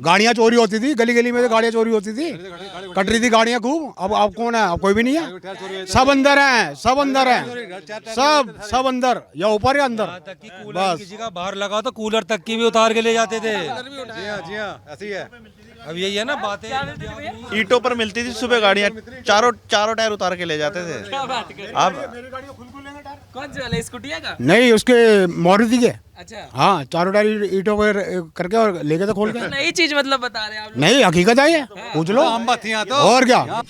गाड़ियाँ चोरी होती थी, गली गली में गाड़ियाँ चोरी होती थी, कट रही थी गाड़ियाँ खूब। अब कौन है? अब कोई भी नहीं है, सब अंदर हैं, सब अंदर हैं, सब अंदर, या ऊपर या अंदर। बस किसी का बाहर लगा तो कूलर तक की भी उतार के ले जाते थे। जी हाँ ऐसी है। अब यही है ना बातें। ईंटों पर मिलती थी सुबह गाड़ियाँ, चारों टायर उतार के ले जाते थे। क्या बात कर? अब कौन से वाले स्कूटिया का? नहीं, उसके मारुति के। अच्छा, हाँ, चारों टायर ईंटों पर करके और लेके तो खोल के। नई चीज मतलब बता रहे हैं आप लोग। नहीं, हकीकत है ये, पूछ लो। हम बत्तियाँ तो और क्या।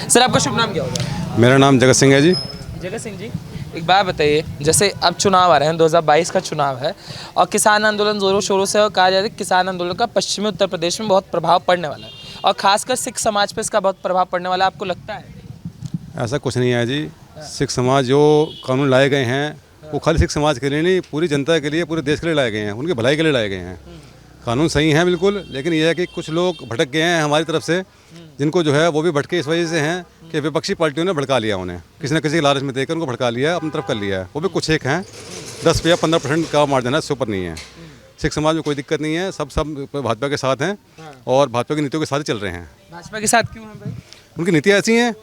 सर आपका शुभ नाम क्या होगा? मेरा नाम जगत सिंह है जी। जगत सिंह जी, एक बात बताइए, जैसे अब चुनाव आ रहे हैं, 2022 का चुनाव है और किसान आंदोलन जोरों शोरों से, और कहा जाता है कि किसान आंदोलन का पश्चिमी उत्तर प्रदेश में बहुत प्रभाव पड़ने वाला है और खासकर सिख समाज पे इसका बहुत प्रभाव पड़ने वाला है, आपको लगता है? ऐसा कुछ नहीं है जी। सिख समाज जो कानून लाए गए हैं वो खाली सिख समाज के लिए नहीं, पूरी जनता के लिए, पूरे देश के लिए लाए गए हैं, उनकी भलाई के लिए लाए गए हैं। कानून सही है बिल्कुल, लेकिन यह है कि कुछ लोग भटक गए हैं हमारी तरफ से, जिनको जो है वो भी भटके इस वजह से हैं कि विपक्षी पार्टियों ने भड़का लिया उन्हें, किसी न किसी के लालच में देकर उनको भड़का लिया, अपनी तरफ कर लिया है। वो भी कुछ एक हैं, 10 या 15% का मार्जिन है, इससे ऊपर नहीं है। सिख समाज में कोई दिक्कत नहीं है, सब भाजपा के साथ हैं और भाजपा की नीतियों के साथ ही चल रहे हैं। भाजपा के साथ क्यों है भाई? उनकी नीतियाँ ऐसी हैं,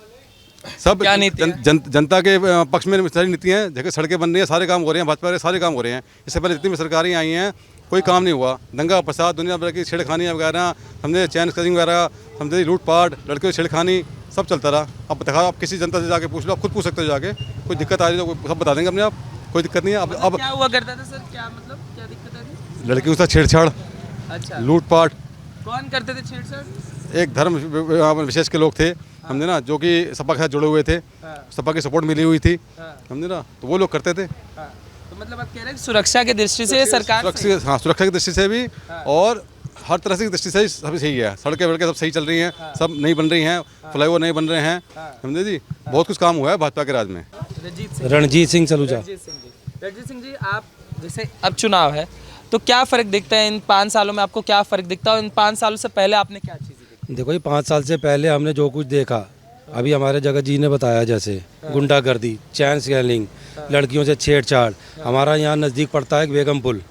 सब क्या नीति जनता के पक्ष में सारी नीतियाँ हैं, जगह सड़कें बन रही हैं, सारे काम हो रहे हैं, भाजपा के सारे काम हो रहे हैं। इससे पहले जितनी भी सरकारें आई हैं कोई काम नहीं हुआ। दंगा फसाद, दुनिया भर की छेड़खानियाँ वगैरह, समझे, चैन स्नैचिंग वगैरह, समझे, लूटपाट, लड़कियों की छेड़खानी, सब चलता रहा। अब दिखा, आप किसी जनता से जाके पूछ लो, आप खुद पूछ सकते हो जाके, कोई दिक्कत आ रही है तो सब बता देंगे अपने आप, कोई दिक्कत नहीं है। अब क्या हुआ करता था सर? क्या मतलब क्या दिक्कत है? लड़कियों के साथ छेड़छाड़, अच्छा, लूटपाट, कौन करते थे छेड़छाड़? एक धर्म विशेष के लोग थे, समझे ना, जो कि सपा के साथ जुड़े हुए थे, सपा की सपोर्ट मिली हुई थी, समझे ना, तो वो लोग करते थे। तो मतलब आप कह रहे हैं कि सुरक्षा की दृष्टि से सरकार हाँ, सुरक्षा की दृष्टि से भी और हर तरह से दृष्टि से सब सही है। सड़कें वड़कें सब सही चल रही हैं, सब नहीं बन रही हैं, फ्लाईओवर नहीं बन रहे हैं, समझे जी, बहुत कुछ काम हुआ है भाजपा के राज में। रणजीत सिंह सलूजा। रणजीत सिंह जी, आप जैसे अब चुनाव है तो क्या फ़र्क दिखता है इन 5 सालों में? आपको क्या फ़र्क दिखता है और इन 5 सालों से पहले आपने क्या चीज़ें देखी? देखो ये 5 साल से पहले हमने जो कुछ देखा, अभी हमारे जगत जी ने बताया, जैसे गुंडागर्दी, चैन स्मगलिंग, लड़कियों से छेड़छाड़। हमारा यहाँ नज़दीक पड़ता है बेगम पुल,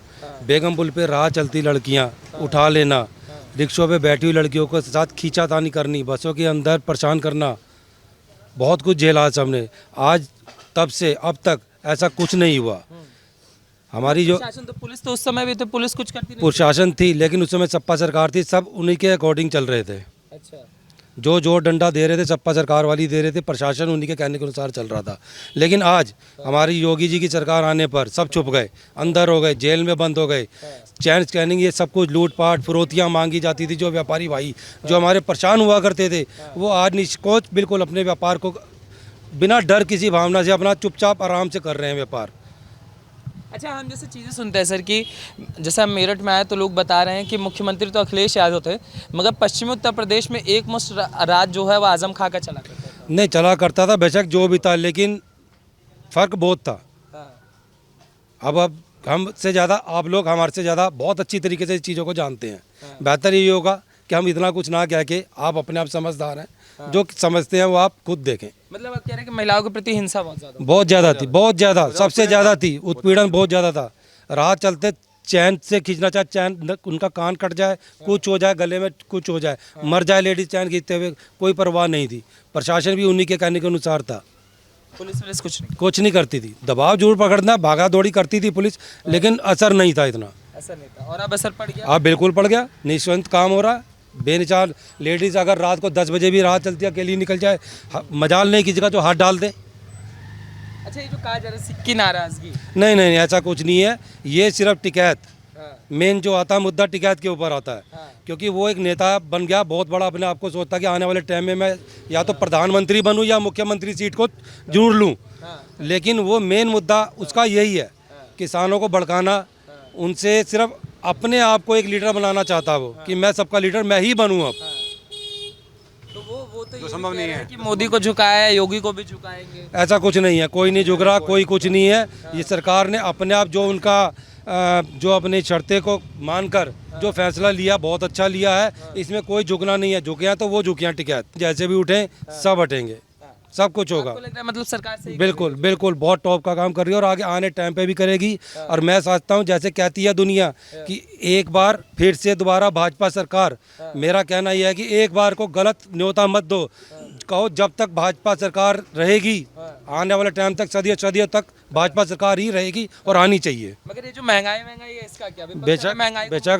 बेगम पुल पे राह चलती लड़कियाँ उठा लेना, रिक्शों पे बैठी हुई लड़कियों के साथ खींचातानी करनी, बसों के अंदर परेशान करना, बहुत कुछ झेला हमने। आज तब से अब तक ऐसा कुछ नहीं हुआ। हमारी जो शासन तो पुलिस तो उस समय भी तो पुलिस कुछ करती नहीं। प्रशासन थी, लेकिन उस समय सपा सरकार थी, सब उन्हीं के अकॉर्डिंग चल रहे थे। अच्छा, जो डंडा दे रहे थे सपा सरकार वाली दे रहे थे, प्रशासन उन्हीं के कहने के अनुसार चल रहा था। लेकिन आज हमारी योगी जी की सरकार आने पर सब छुप गए, अंदर हो गए, जेल में बंद हो गए। चैन स्कैनिंग, ये सब कुछ लूटपाट, फिरौतियाँ मांगी जाती थी। जो व्यापारी भाई जो हमारे परेशान हुआ करते थे, वो आज निष्कोच बिल्कुल अपने व्यापार को बिना डर किसी भावना से अपना चुपचाप आराम से कर रहे हैं व्यापार। अच्छा, हम जैसे चीज़ें सुनते हैं सर कि जैसे हम मेरठ में आए तो लोग बता रहे हैं कि मुख्यमंत्री तो अखिलेश यादव थे, मगर पश्चिमी उत्तर प्रदेश में एक मुश्त राज जो है वो आजम खां का चला करता था। नहीं, चला करता था बेशक, जो भी था, लेकिन फ़र्क बहुत था। अब हमसे ज़्यादा आप लोग हमारे से ज़्यादा बहुत अच्छी तरीके से इस चीज़ों को जानते हैं। बेहतर ये होगा कि हम इतना कुछ ना कह के, आप अपने आप समझदार हैं, जो समझते हैं वो आप खुद देखें। मतलब आप कह रहे हैं कि महिलाओं के प्रति हिंसा बहुत ज़्यादा थी, बहुत ज़्यादा, सबसे ज़्यादा थी, उत्पीड़न बहुत ज़्यादा था। राह चलते चैन से खींचना, चाहे चैन उनका कान कट जाए, कुछ हो जाए, गले में कुछ हो जाए, मर जाए लेडीज चैन खींचते हुए, कोई परवाह नहीं थी। प्रशासन भी उन्हीं के कहने के अनुसार था। पुलिस कुछ नहीं करती थी, दबाव जरूर पकड़ना, भागा दौड़ी करती थी पुलिस, लेकिन असर नहीं था इतना। असर नहीं था। और अब असर पड़ गया? अब बिल्कुल पड़ गया, निःशुल्क काम हो रहा है। बेनिचार लेडीज़ अगर रात को 10 बजे भी राह चलती है, अकेली निकल जाए, मजाल नहीं किसी का जो हाथ डाल दे। अच्छा, ये जो कहा जा रहा है सिख की नाराज़गी, नहीं, ऐसा कुछ नहीं है। ये सिर्फ टिकैत, मेन जो आता है मुद्दा टिकैत के ऊपर आता है। क्योंकि वो एक नेता बन गया बहुत बड़ा, अपने आप को सोचता कि आने वाले टाइम में मैं या तो प्रधानमंत्री बनूं या मुख्यमंत्री सीट को जरूर लूं। लेकिन वो मेन मुद्दा उसका यही है, किसानों को भड़काना, उनसे सिर्फ अपने आप को एक लीडर बनाना चाहता वो, कि मैं सबका लीडर मैं ही बनूं। अब तो वो तो संभव नहीं है कि मोदी को झुकाया है, योगी को भी झुकाएंगे। ऐसा कुछ नहीं है, कोई नहीं झुक रहा, कोई कुछ नहीं है। ये सरकार ने अपने आप जो उनका जो अपनी शर्तें को मानकर जो फैसला लिया, बहुत अच्छा लिया है। इसमें कोई झुकना नहीं है। झुके हैं तो वो झुकियाँ टिकैत, जैसे भी उठें सब हटेंगे। सब कुछ होगा। आपको लग रहा है मतलब सरकार सही बिल्कुल बिल्कुल बहुत टॉप का काम कर रही है और आगे आने टाइम पे भी करेगी। और मैं समझता हूँ जैसे कहती है दुनिया कि एक बार फिर से दोबारा भाजपा सरकार, मेरा कहना यह है कि एक बार को गलत न्योता मत दो, कहो जब तक भाजपा सरकार रहेगी आने वाले टाइम तक सदियों सदियों तक भाजपा सरकार ही रहेगी और आनी चाहिए। मगर ये जो महंगाई है इसका क्या विपक्ष बेशक महंगाई को बेशक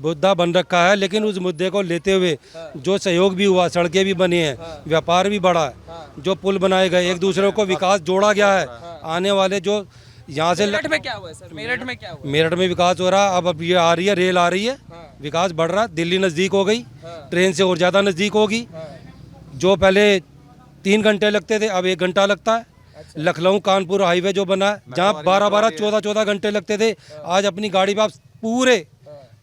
मुद्दा बन रखा है, लेकिन उस मुद्दे को लेते हुए जो सहयोग भी हुआ, सड़कें भी बनी हैं, व्यापार भी बढ़ा है, जो पुल बनाए गए, एक दूसरे को विकास जोड़ा गया है। आने वाले जो यहाँ से मेरठ में क्या हुआ है सर? मेरठ में क्या हुआ? मेरठ में विकास हो रहा है। अब ये आ रही है, रेल आ रही है, विकास बढ़ रहा है। दिल्ली नज़दीक हो गई, ट्रेन से और ज़्यादा नज़दीक होगी। जो पहले 3 घंटे लगते थे अब 1 घंटा लगता है। लखनऊ कानपुर हाईवे जो बना है, जहाँ 12-12 14-14 घंटे लगते थे, आज अपनी गाड़ी में आप पूरे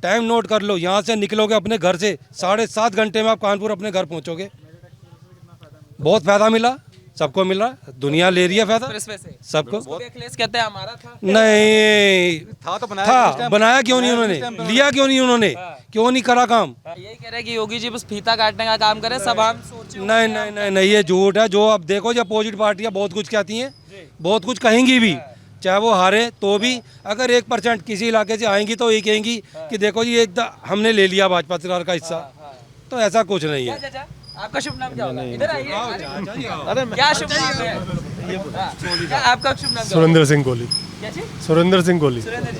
टाइम नोट कर लो, यहाँ से निकलोगे अपने घर से 7.5 घंटे में आप कानपुर अपने घर पहुँचोगे। बहुत फायदा मिला, सबको मिला, दुनिया ले रही है फायदा एक्सप्रेसवे से सबको। उसको भी अखिलेश कहते हैं हमारा था। नहीं था तो था, बनाया क्यों नहीं उन्होंने, लिया क्यों नहीं उन्होंने, क्यों नहीं करा काम? यही कह रहे हैं कि योगी जी बस फीता काटने का काम करें, सब हम सोचे नहीं नहीं नहीं नहीं, ये झूठ है। जो अब देखो जो अपोजिट पार्टियां बहुत कुछ कहती हैं, बहुत कुछ कहेंगी भी, चाहे वो हारे तो भी। अगर 1% किसी इलाके से आएंगी तो ये कहेंगी कि देखो जी हमने ले लिया भाजपा सरकार का हिस्सा, तो ऐसा कुछ नहीं है। चाचा आपका शुभ नाम क्या होगा? इधर आइए। अरे क्या शुभ नाम है? क्या आपका शुभ नाम क्या होगा? सुरेंद्र सिंह कोहली। क्या चीज? सुरेंद्र सिंह कोहली। सुरेंद्र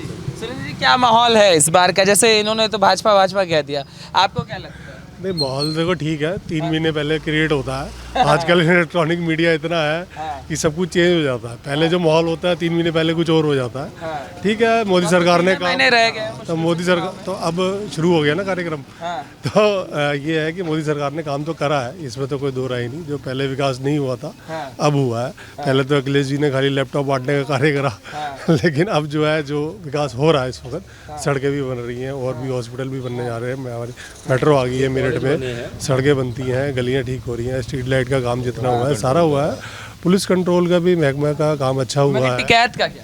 जी क्या माहौल है इस बार का? जैसे इन्होंने तो भाजपा कह दिया, आपको क्या लगता है? नहीं, माहौल देखो ठीक है, 3 महीने पहले क्रिएट होता है। आजकल इलेक्ट्रॉनिक मीडिया इतना है कि सब कुछ चेंज हो जाता है। पहले जो माहौल होता है 3 महीने पहले कुछ और हो जाता है। ठीक है, मोदी सरकार ने महीने रह गए तो मोदी सरकार तो अब शुरू हो गया ना कार्यक्रम। तो ये है कि मोदी सरकार ने काम तो करा है, इसमें तो कोई दो राय नहीं। जो पहले विकास नहीं हुआ था अब हुआ है। पहले तो अखिलेश जी ने खाली लैपटॉप बांटने का कार्य करा, लेकिन अब जो है जो विकास हो रहा है इस वक्त, सड़कें भी बन रही हैं और भी हॉस्पिटल भी बनने जा रहे हैं। हमारी मेट्रो आ गई है मेरठ में, सड़कें बनती हैं, गलियां ठीक हो रही हैं, स्ट्रीट लाइट का काम जितना हुआ है सारा हुआ है। पुलिस कंट्रोल का भी महकमा का काम अच्छा हुआ है। टिकैत का क्या?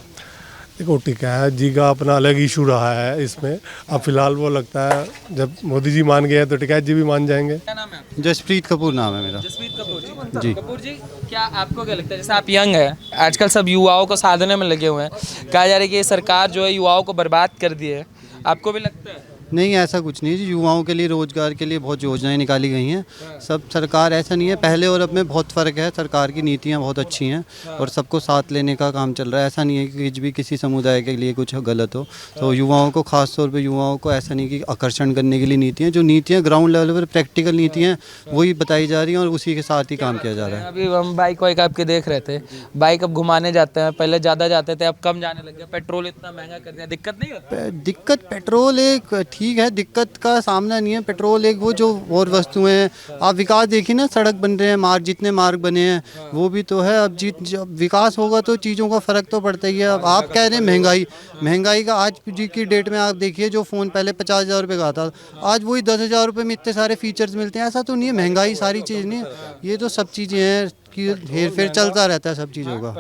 देखो टिकैत जी का अपना अलग इशू रहा है इसमें। अब फिलहाल वो लगता है जब मोदी जी मान गए हैं तो टिकैत जी भी मान जाएंगे। क्या नाम है आपका? जसप्रीत कपूर नाम है मेरा। जसप्रीत कपूर जी। कपूर जी क्या आपको क्या लगता है, जैसे आप यंग है, आजकल सब युवाओं को साधने में लगे हुए हैं, कहा जा रहा है कि ये सरकार जो है युवाओं को बर्बाद कर दी है, आपको भी लगता है? नहीं, ऐसा कुछ नहीं जी। युवाओं के लिए रोजगार के लिए बहुत योजनाएं निकाली गई हैं। सब सरकार ऐसा नहीं है, पहले और अब में बहुत फ़र्क है। सरकार की नीतियां बहुत अच्छी हैं और सबको साथ लेने का काम चल रहा है। ऐसा नहीं है कि भी किसी समुदाय के लिए कुछ गलत हो। तो युवाओं को ख़ास तौर पे युवाओं को ऐसा नहीं कि आकर्षण करने के लिए नीतियाँ, जो नीतियाँ ग्राउंड लेवल पर प्रैक्टिकल नीतियाँ वही बताई जा रही हैं और उसी के साथ ही काम किया जा रहा है। अभी हम बाइक वाइक आपके देख रहे थे, बाइक अब घुमाने जाते हैं, पहले ज़्यादा जाते थे, अब कम जाने लग गए। पेट्रोल इतना महंगा कर दिया, दिक्कत नहीं होती? दिक्कत पेट्रोल एक ठीक है, दिक्कत का सामना नहीं है। पेट्रोल एक वो जो और वस्तुएं हैं। आप विकास देखिए ना, सड़क बन रहे हैं, मार्ग जितने मार्ग बने हैं वो भी तो है। अब जब विकास होगा तो चीज़ों का फ़र्क तो पड़ता ही है। अब आप कह रहे हैं महंगाई का आज की डेट में आप देखिए, जो फ़ोन पहले 50,000 रुपये का था, आज वही 10,000 रुपये में इतने सारे फीचर्स मिलते हैं। ऐसा तो नहीं है महंगाई सारी चीज़ नहीं है, ये तो सब चीज़ें हैं कि हेर फेर चलता रहता है सब चीज़ों का।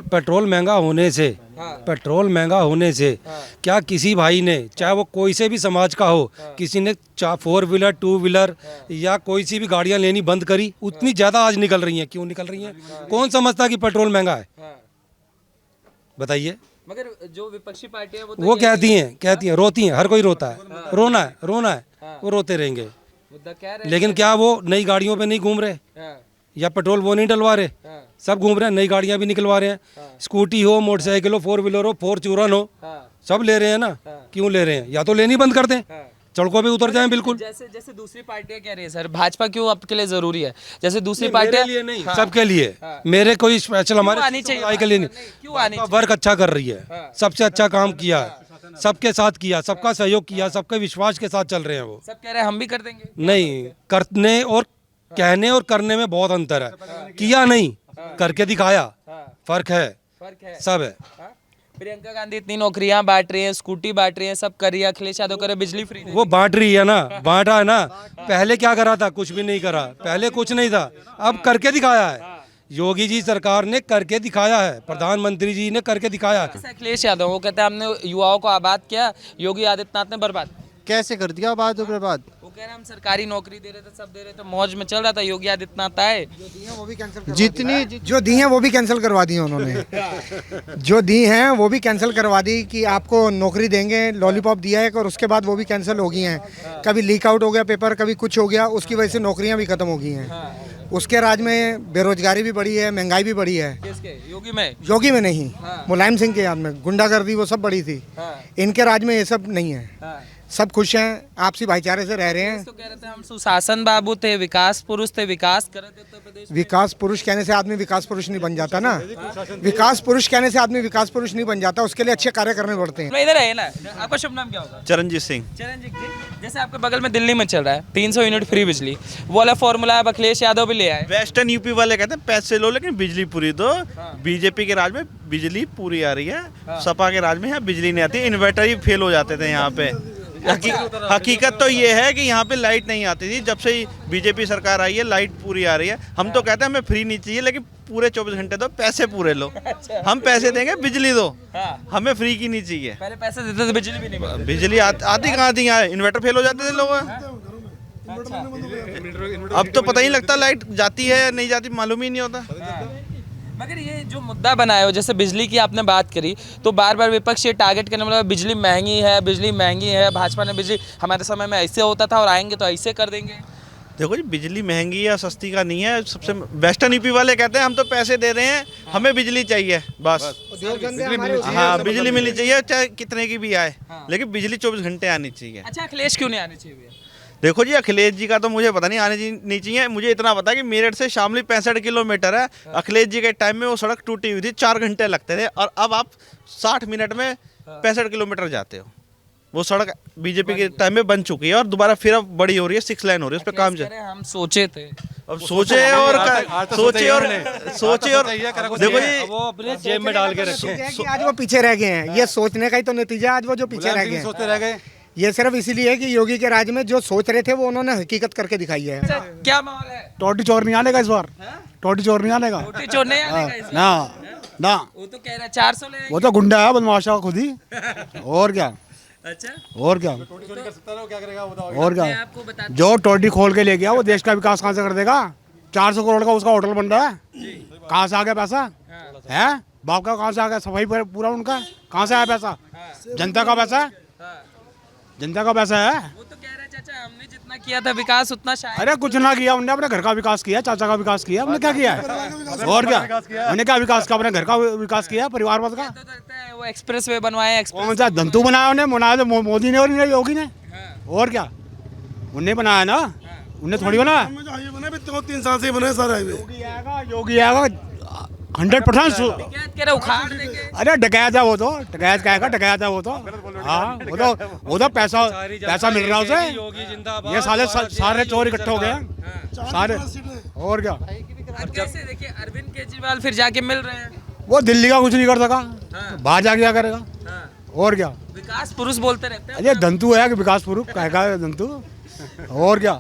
पेट्रोल महंगा होने से, पेट्रोल महंगा होने से क्या किसी भाई ने, चाहे वो कोई से भी समाज का हो, किसी ने 4 व्हीलर 2 व्हीलर या कोई सी भी गाड़ियां लेनी बंद करी? उतनी ज़्यादा आज निकल रही हैं। क्यों निकल रही हैं? कौन समझता कि पेट्रोल महंगा है? बताइए। मगर जो विपक्षी पार्टी है वो कहती हैं रोती हैं, हर कोई रोता है, रोना है, वो रोते रहेंगे। मुद्दा कह रहे लेकिन क्या वो नई गाड़ियों पे नहीं घूम रहे हैं? या पेट्रोल वो नहीं डलवा रहे? सब घूम रहे हैं, नई गाड़ियां भी निकलवा रहे हैं। स्कूटी हो, मोटरसाइकिल हो, 4 व्हीलर हो, फॉर्च्यूनर हो, सब ले रहे हैं ना। क्यों ले रहे हैं? या तो लेनी बंद कर दें, सड़कों पे उतर जाएं बिल्कुल। जैसे दूसरी पार्टियां कह रही है सर, भाजपा क्यों आपके लिए जरूरी है? जैसे दूसरी पार्टियां मेरे लिए नहीं, सबके लिए। मेरे कोई स्पेशल हमारे आनी चाहिए के लिए नहीं। क्यों आनी चाहिए? वर्क अच्छा कर रही है, सबसे अच्छा काम किया है, सबके साथ किया, सबका सहयोग किया, सबके विश्वास के साथ चल रहे हैं। वो सब कह रहे हैं हम भी कर देंगे। नहीं, करने और कहने और करने में बहुत अंतर है। किया नहीं, करके दिखाया, फर्क है, सब है। प्रियंका गांधी इतनी नौकरियां बांट रही हैं, स्कूटी बांट रही हैं, सब कर रही है। अखिलेश यादव करे बिजली फ्री। वो बांट रही है ना, बांटा है ना। पहले क्या करा था? कुछ भी नहीं करा। पहले कुछ नहीं था, अब करके दिखाया है। योगी जी सरकार ने करके दिखाया है, प्रधानमंत्री जी ने करके दिखाया है। अखिलेश यादव वो कहते हैं हमने युवाओं को आबाद किया, योगी आदित्यनाथ ने बर्बाद। कैसे कर दिया आबाद और बर्बाद? वो कह रहे हम सरकारी नौकरी दे रहे थे, सब दे रहे थे, मौज में चल रहा था, योगी आदित्यनाथ आए, जितनी जो दी हैं वो भी कैंसिल करवा दी हैं उन्होंने। जो दी हैं वो भी कैंसिल करवा दी कि आपको नौकरी देंगे, लॉलीपॉप दिया है और उसके बाद वो भी कैंसिल हो गई हैं। कभी लीक आउट हो गया पेपर, कभी कुछ हो गया, उसकी वजह से नौकरियां भी खत्म हो गई हैं। उसके राज में बेरोजगारी भी बढ़ी है, महंगाई भी बढ़ी है। किसके? योगी में? योगी में नहीं, मुलायम सिंह के याद में गुंडागर्दी वो सब बढ़ी थी। इनके राज में ये सब नहीं है, सब खुश हैं, आपसी भाईचारे से रह रहे हैं। तो कह रहे थे हम सुशासन बाबू थे, विकास पुरुष थे, विकास कर रहे थे उत्तर प्रदेश में। विकास पुरुष कहने से आदमी विकास पुरुष नहीं बन जाता ना। विकास पुरुष कहने से आदमी विकास पुरुष नहीं बन जाता, उसके लिए अच्छे कार्य करने पड़ते हैं। मैं इधर है ना, आपका शुभ नाम क्या होगा? चरणजीत सिंह। चरणजीत जी, जैसे आपके बगल में दिल्ली में चल रहा है 300 यूनिट फ्री बिजली, वो वाला फॉर्मूला अब अखिलेश यादव भी ले आए। वेस्टर्न यूपी वाले कहते हैं पैसे लो लेकिन बिजली पूरी दो। बीजेपी के राज में बिजली पूरी आ रही है, सपा के राज में यहाँ बिजली नहीं आती, इन्वर्टर ही फेल हो जाते थे यहाँ पे। हकीकत तो ये है कि यहाँ पे लाइट नहीं आती थी, जब से बीजेपी सरकार आई है लाइट पूरी आ रही है। हम तो कहते हैं हमें फ्री नहीं चाहिए, लेकिन पूरे 24 घंटे दो, पैसे पूरे लो। हम पैसे देंगे, बिजली दो, हमें फ्री की नहीं चाहिए। पहले पैसे देते थे, बिजली भी नहीं मिलती। बिजली आती कहाँ थी, यहाँ इन्वर्टर फेल हो जाते थे लोग। अब तो पता ही नहीं लगता लाइट जाती है या नहीं जाती, मालूम ही नहीं होता। मगर ये जो मुद्दा बनाया हो, जैसे बिजली की आपने बात करी, तो बार बार विपक्ष ये टारगेट करने वाला बिजली महंगी है, बिजली महंगी है, भाजपा ने बिजली हमारे समय में ऐसे होता था और आएंगे तो ऐसे कर देंगे। देखो जी, बिजली महंगी या सस्ती का नहीं है, सबसे वेस्टर्न यूपी वाले कहते हैं हम तो पैसे दे रहे हैं, हमें बिजली चाहिए बस। हाँ, बिजली मिलनी चाहिए चाहे कितने की भी आए, लेकिन बिजली 24 घंटे आनी चाहिए। अच्छा, अखिलेश क्यों नहीं आनी चाहिए? देखो जी, अखिलेश जी का तो मुझे पता नहीं, नहीं चाहिए। मुझे इतना पता कि मेरठ से शामली 65 किलोमीटर है। अखिलेश जी के टाइम में वो सड़क टूटी हुई थी, 4 घंटे लगते थे, और अब आप 60 मिनट में 65 किलोमीटर जाते हो। वो सड़क बीजेपी के टाइम में बन चुकी है और दोबारा फिर अब बड़ी हो रही है, 6 लेन हो रही है, उस पर काम चल। हम सोचे थे, अब सोचे और देखो जी, वो अपने जेब में डाल के रखे। आज वो पीछे रह गए हैं, ये सोचने का ही तो नतीजा, आज वो जो पीछे रह गए हैं। सोचते रह गए। ये सिर्फ इसीलिए है कि योगी के राज में जो सोच रहे थे वो उन्होंने हकीकत करके दिखाई है। क्या माहौल है? टोटी चोर नहीं आने का इस बार, टोटी चोर नहीं आने का। रोटी चोरने आने का इसमें? ना ना, वो तो कह रहा है 400 ले। वो तो गुंडा है, बदमाशा खुद ही। और क्या, अच्छा, और क्या, और क्या। मैं आपको बताता जो टोटी खोल के ले गया वो देश का विकास कहाँ से कर देगा? 400 करोड़ का उसका होटल बन रहा है, कहाँ से आ गया पैसा? है बाप का कहाँ से आ गया? सफाई पर पूरा उनका कहाँ से आया पैसा? जनता का पैसा, जनता का पैसा है। वो तो कह रहा है चाचा हमने जितना किया था विकास उतना शायद। अरे कुछ ना किया उनने, अपने घर का विकास किया, चाचा का विकास किया, हमने क्या किया है? और क्या, हमने क्या विकास किया? अपने घर का विकास किया, परिवारवाद का। तो लगता है वो एक्सप्रेस वे बनवाए, कौन सा धंतु बनाया उन्हें? बनाया तो मोदी ने और योगी ने। और क्या, उनने बनाया ना, उनने थोड़ी बनाया। 3 साल से बने सारा योगी आएगा 100%। डकैत कह रहा उखाड़ देंगे। अरे डकैत है वो तो, डकैत क्या है, डकैत है वो तो। हाँ, वो तो पैसा मिल रहा है उसे। ये सारे चोर इकट्ठे हो गए सारे। और क्या, अब कैसे देखिए अरविंद केजरीवाल फिर जाके मिल रहे हैं। वो दिल्ली का कुछ नहीं कर सका, बाहर जाके क्या करेगा? और क्या, विकास पुरुष बोलते रहते हैं। अरे धंतु है कि विकास पुरुष कहेगा धंतु। और क्या,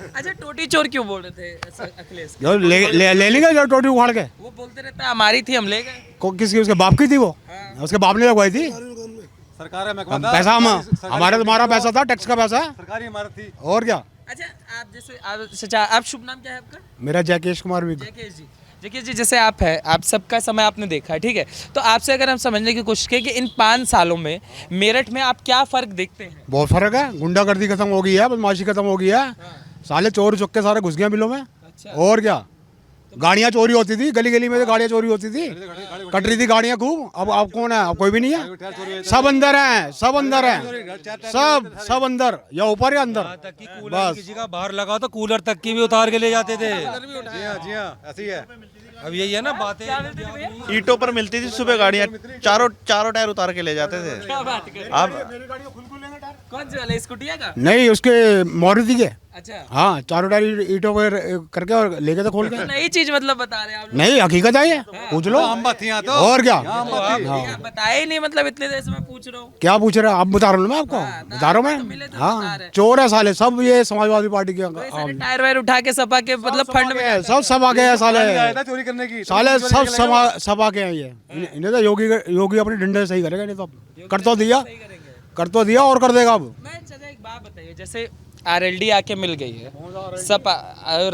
अच्छा, टोटी चोर क्यों बोल रहे थे अखिलेश? जो ले लेंगे जो टोटी उखाड़ के। वो बोलते रहता है हमारी थी हम ले गए। किसकी? उसके बाप की थी वो, उसके बाप ने लगवाई थी। सरकार है, पैसा हमारा तुम्हारा पैसा था, टैक्स का पैसा, सरकारी इमारत थी। और क्या। अच्छा, आप जैसे आप शुभ नाम क्या है आपका? मेरा जयकेश कुमार विग। जयकेश जी, जैसे आप है, आप सबका समय आपने देखा है, ठीक है, तो आपसे अगर हम समझने की कोशिश करें कि इन 5 सालों में मेरठ में आप क्या फर्क देखते हैं? बहुत फर्क है, गुंडागर्दी खत्म हो गई है, बदमाशी खत्म हो गई है। साले चोर चुक्के सारे घुस गए बिलों में। और क्या, गाड़ियाँ चोरी होती थी, गली गली में गाड़ियाँ चोरी होती थी, कट रही थी गाड़ियाँ खूब। अब कौन है? अब कोई भी नहीं है, सब अंदर हैं, सब अंदर हैं, सब अंदर, या ऊपर या अंदर। बस किसी का बाहर लगा तो कूलर तक की भी उतार के ले जाते थे। जी हाँ, ऐसी है। अब यही है ना बातें। ईंटों पर मिलती थी सुबह गाड़ियाँ, चारों टायर उतार के ले जाते थे। क्या बात कर? अब कौन से वाले, स्कूटिया का? नहीं, उसके मारुति के। अच्छा, हाँ, चारों टायर ईंटों पर करके और लेके तो खोल के। नई चीज मतलब बता रहे हैं आप? नहीं, हकीकत है ये, पूछ लो। तो और क्या, आप बताए ही नहीं, मतलब इतने देर से मैं पूछ रहा हूँ। क्या पूछ रहे हैं आप? बता रहा हूँ मैं आपको, बता रहा हूँ मैं। हाँ, चोर है साले सब, ये समाजवादी पार्टी के टायर वायर उठा के सपा के मतलब फंड में सब आ गए हैं साले, चोरी करने की साले सब आ गए हैं ये। इन्हें तो योगी अपने डंडे से सही करेगा, नहीं तो कर तो दिया और कर देगा अब। मैं चाचा एक बात बताइए, जैसे आरएलडी आके मिल गई है सपा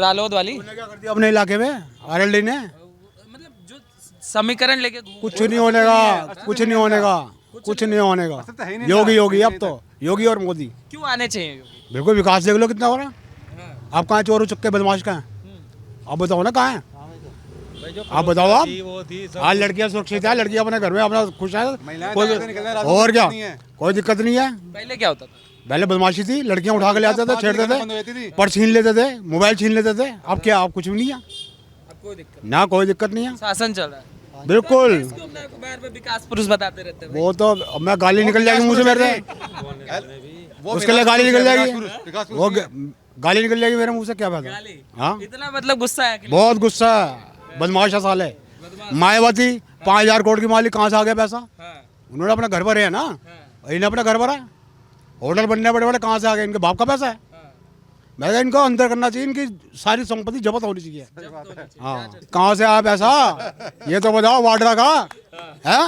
रालोद वाली, क्या कर दिया अपने इलाके में आरएलडी ने? मतलब जो समीकरण लेके कुछ नहीं होने का, कुछ नहीं होने का, कुछ नहीं होने का। योगी योगी अब तो योगी और मोदी क्यों आने चाहिए योगी? बिल्कुल विकास देख लो कितना हो रहा है। आप कहाँ चोर चुक्के बदमाश कहाँ हैं? आप बताओ ना कहाँ हैं? आप बताओ आप। आज लड़कियां सुरक्षित है, लड़कियां अपने घर में अपना खुश है, और क्या कोई दिक्कत नहीं है। पहले क्या होता था? पहले बदमाशी थी, लड़कियां उठा के ले आते थे, छेड़ते थे, पर्स छीन लेते थे, मोबाइल छीन लेते थे। अब क्या, अब कुछ भी नहीं है अब कोई दिक्कत ना, कोई दिक्कत नहीं है। शासन चल रहा है। बिल्कुल। इसको अपने आप को बार-बार विकास पुरुष बताते रहते हैं। वो तो अब मैं गाली निकल जाएगी मुंह से मेरे से, उसके लिए गाली निकल जाएगी, वो गाली निकल जाएगी मेरे मुंह से, क्या फायदा? हाँ इतना मतलब गुस्सा है अखिलेश? बहुत गुस्सा है, बदमाश है साले। मायावती 5,000 करोड़ की मालिक, कहाँ से आ गया पैसा? उन्होंने अपना घर भरे है ना, इन्हें अपना घर भरा, होटल बनने बड़े बड़े, कहाँ से आ गए? इनके बाप का पैसा है। मैं कहा इनको अंदर करना चाहिए, इनकी सारी संपत्ति जब्त होनी चाहिए। हाँ, कहाँ से आया पैसा ये तो बताओ। वाड्रा का है,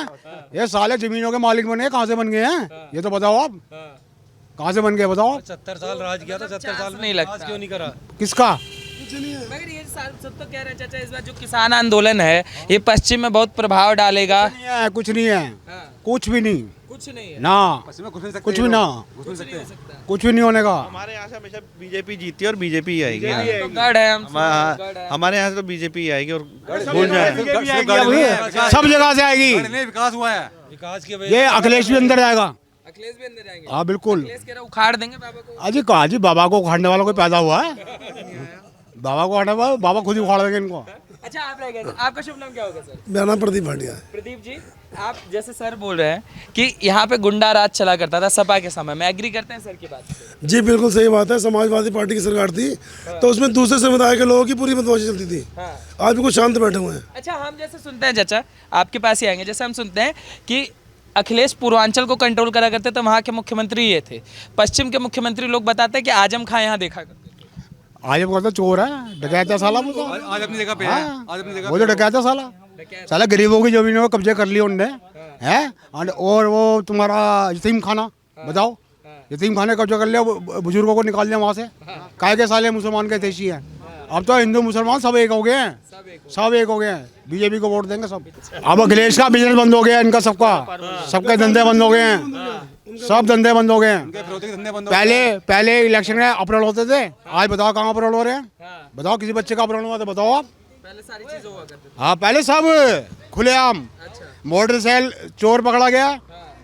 ये साले जमीनों के मालिक बने, कहाँ से बन गए हैं ये तो बताओ आप, कहाँ से बन गए बताओ आप? 70 साल राज किया था, 70 साल में नहीं लगता। विकास क्यों नहीं करा? किसका? मगर ये सब तो कह रहे हैं चाचा, इस बार जो किसान आंदोलन है ये पश्चिम में बहुत प्रभाव डालेगा। नहीं है, कुछ नहीं है, कुछ भी नहीं, कुछ नहीं है, ना कुछ भी ना, कुछ भी नहीं होने का। हमारे यहाँ से हमेशा बीजेपी जीती है और बीजेपी ही आएगी। तो गढ़ है हम हमारे यहाँ से तो बीजेपी ही आएगी और भूल जाए। सब जगह से आएगी। विकास हुआ है, विकास की ये अखिलेश भी अंदर जाएगा। अखिलेश भी अंदर जाएंगे। हाँ बिल्कुल। अखिलेश कह रहा उखाड़ देंगे बाबा को। अजी कहा जी, बाबा को उखाड़ने वाला कोई पैदा हुआ है? बाबा को उखाड़ने वाला, बाबा खुद ही उखाड़ देंगे इनको। अच्छा आप रह गए, आपका शुभ नाम क्या होगा सर? मेरा नाम प्रदीप भाटिया है। प्रदीप जी, आप जैसे सर बोल रहे हैं कि यहाँ पे गुंडा राज चला करता था सपा के समय में, एग्री करते हैं सर की बात से? जी बिल्कुल सही बात है। समाजवादी पार्टी की सरकार थी तो उसमें दूसरे समुदाय के लोगों की पूरी बदमाशी चलती थी। आज भी कुछ शांत बैठे हुए हैं। अच्छा हम जैसे सुनते हैं चाचा, आपके पास ही आएंगे, जैसे हम सुनते हैं कि अखिलेश पूर्वांचल को कंट्रोल करा करते थे, वहाँ के मुख्यमंत्री ये थे। पश्चिम के मुख्यमंत्री लोग बताते हैं कि आजम खां यहाँ देखा करते थे। आजम खां तो चोर है, डकैत है साला वो तो। आज अपनी जगह पे है, आज अपनी जगह वो तो डकैत है साला। साला गरीबों की जमीनों को कब्जे कर लिया उनने, हैं? और वो तुम्हारा यतीम खाना बताओ, यतीम खाने का कब्जा कर लिया, बुजुर्गों को निकाल दिया वहाँ से। काहे के साले मुसलमान के देशी हैं। अब तो हिंदू मुसलमान सब एक हो गए हैं, सब एक हो गए हैं। बीजेपी को वोट देंगे सब। अब अखिलेश का बिजनेस बंद हो गया, इनका सबका, सबके धंधे बंद हो गए हैं, सब धंधे बंद हो गए हैं। पहले इलेक्शन में अपहरण होते थे, आज बताओ कहाँ अपहरण हो रहे हैं? बताओ, किसी बच्चे का अपहरण हुआ तो बताओ आप। पहले सारी चीजें हुआ करती थी। हाँ पहले सब खुलेआम। मोटर सेल चोर पकड़ा गया,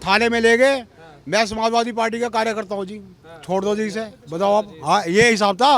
थाने में ले गए। मैं समाजवादी पार्टी का कार्यकर्ता हूँ जी, छोड़ दो जी इसे, बताओ आप। हाँ ये हिसाब था।